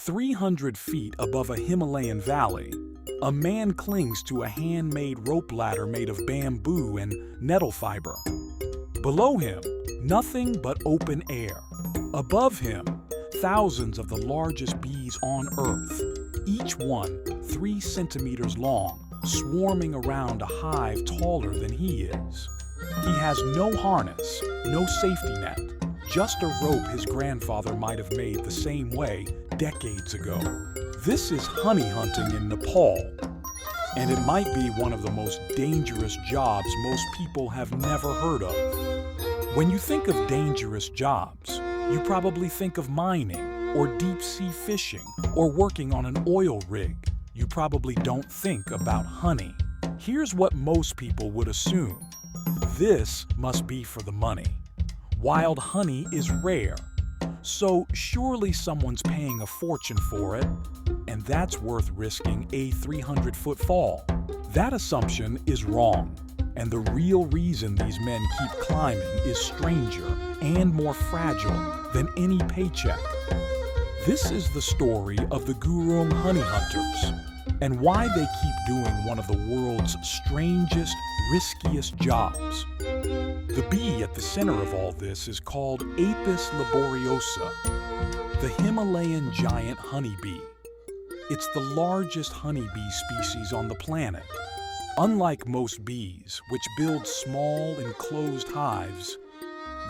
300 feet above a Himalayan valley, a man clings to a handmade rope ladder made of bamboo and nettle fiber. Below him, nothing but open air. Above him, thousands of the largest bees on Earth, each one 3 centimeters long, swarming around a hive taller than he is. He has no harness, no safety net, just a rope his grandfather might have made the same way decades ago. This is honey hunting in Nepal, and it might be one of the most dangerous jobs most people have never heard of. When you think of dangerous jobs, you probably think of mining, or deep-sea fishing, or working on an oil rig. You probably don't think about honey. Here's what most people would assume. This must be for the money. Wild honey is rare, so surely someone's paying a fortune for it, and that's worth risking a 300-foot fall. That assumption is wrong, and the real reason these men keep climbing is stranger and more fragile than any paycheck. This is the story of the Gurung honey hunters, and why they keep doing one of the world's strangest, riskiest jobs. The bee at the center of all this is called Apis laboriosa, the Himalayan giant honeybee. It's the largest honeybee species on the planet. Unlike most bees, which build small, enclosed hives,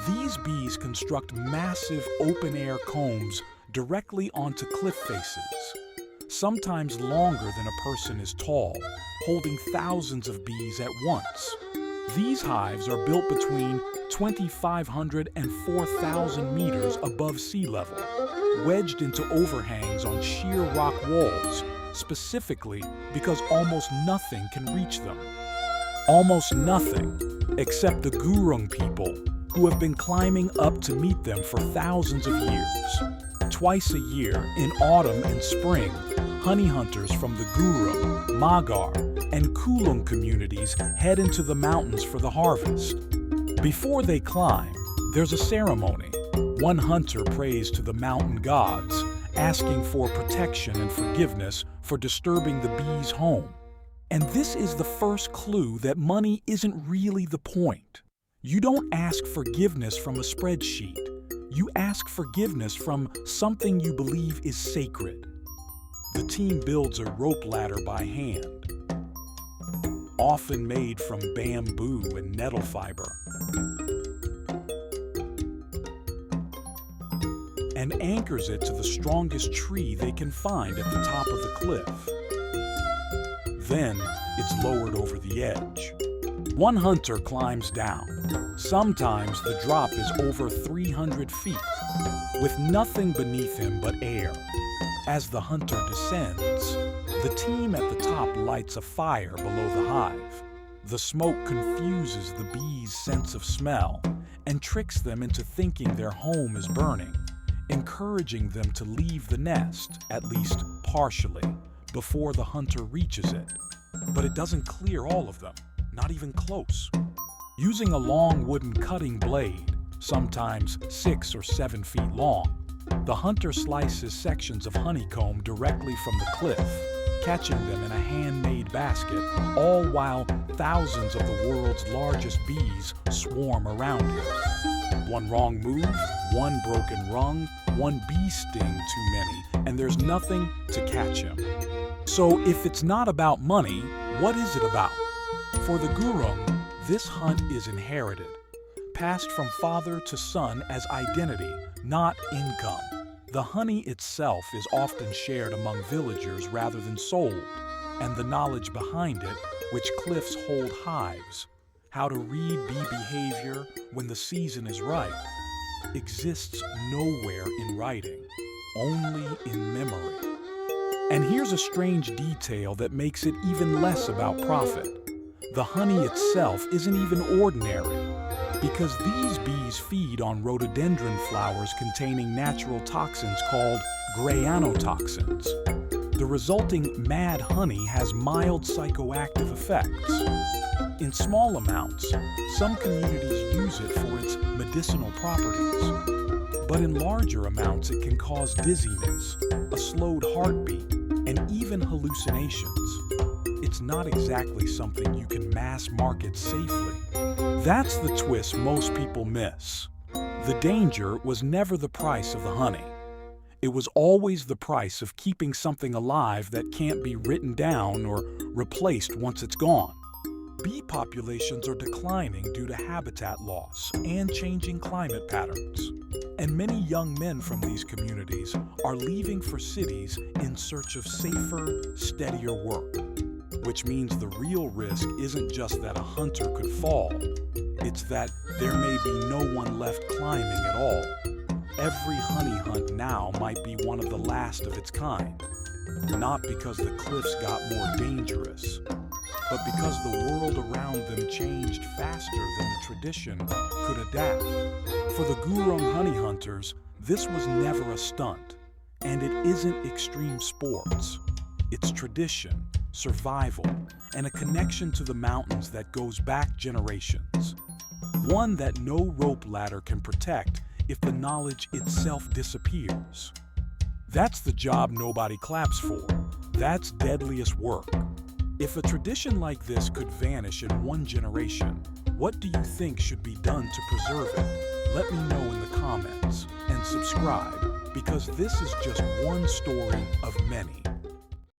these bees construct massive open-air combs directly onto cliff faces, sometimes longer than a person is tall, holding thousands of bees at once. These hives are built between 2,500 and 4,000 meters above sea level, wedged into overhangs on sheer rock walls, specifically because almost nothing can reach them. Almost nothing, except the Gurung people, who have been climbing up to meet them for thousands of years. Twice a year, in autumn and spring, honey hunters from the Gurung, Magar, and Kulung communities head into the mountains for the harvest. Before they climb, there's a ceremony. One hunter prays to the mountain gods, asking for protection and forgiveness for disturbing the bees' home. And this is the first clue that money isn't really the point. You don't ask forgiveness from a spreadsheet. You ask forgiveness from something you believe is sacred. The team builds a rope ladder by hand, often made from bamboo and nettle fiber, and anchors it to the strongest tree they can find at the top of the cliff. Then it's lowered over the edge. One hunter climbs down. Sometimes the drop is over 300 feet, with nothing beneath him but air. As the hunter descends, the team at the top lights a fire below the hive. The smoke confuses the bees' sense of smell and tricks them into thinking their home is burning, encouraging them to leave the nest, at least partially, before the hunter reaches it. But it doesn't clear all of them, not even close. Using a long wooden cutting blade, sometimes 6 or 7 feet long, the hunter slices sections of honeycomb directly from the cliff, catching them in a handmade basket, all while thousands of the world's largest bees swarm around him. One wrong move, one broken rung, one bee sting too many, and there's nothing to catch him. So if it's not about money, what is it about? For the Gurung, this hunt is inherited, passed from father to son as identity, not income. The honey itself is often shared among villagers rather than sold, and the knowledge behind it, which cliffs hold hives, how to read bee behavior when the season is right, exists nowhere in writing, only in memory. And here's a strange detail that makes it even less about profit. The honey itself isn't even ordinary, because these bees feed on rhododendron flowers containing natural toxins called grayanotoxins. The resulting mad honey has mild psychoactive effects. In small amounts, some communities use it for its medicinal properties. But in larger amounts, it can cause dizziness, a slowed heartbeat, and even hallucinations. It's not exactly something you can mass market safely. That's the twist most people miss. The danger was never the price of the honey. It was always the price of keeping something alive that can't be written down or replaced once it's gone. Bee populations are declining due to habitat loss and changing climate patterns. And many young men from these communities are leaving for cities in search of safer, steadier work. Which means the real risk isn't just that a hunter could fall, it's that there may be no one left climbing at all. Every honey hunt now might be one of the last of its kind. Not because the cliffs got more dangerous, but because the world around them changed faster than the tradition could adapt. For the Gurung honey hunters, this was never a stunt, and it isn't extreme sports. It's tradition, survival, and a connection to the mountains that goes back generations. One that no rope ladder can protect if the knowledge itself disappears. That's the job nobody claps for. That's deadliest work. If a tradition like this could vanish in one generation, what do you think should be done to preserve it? Let me know in the comments and subscribe, because this is just one story of many.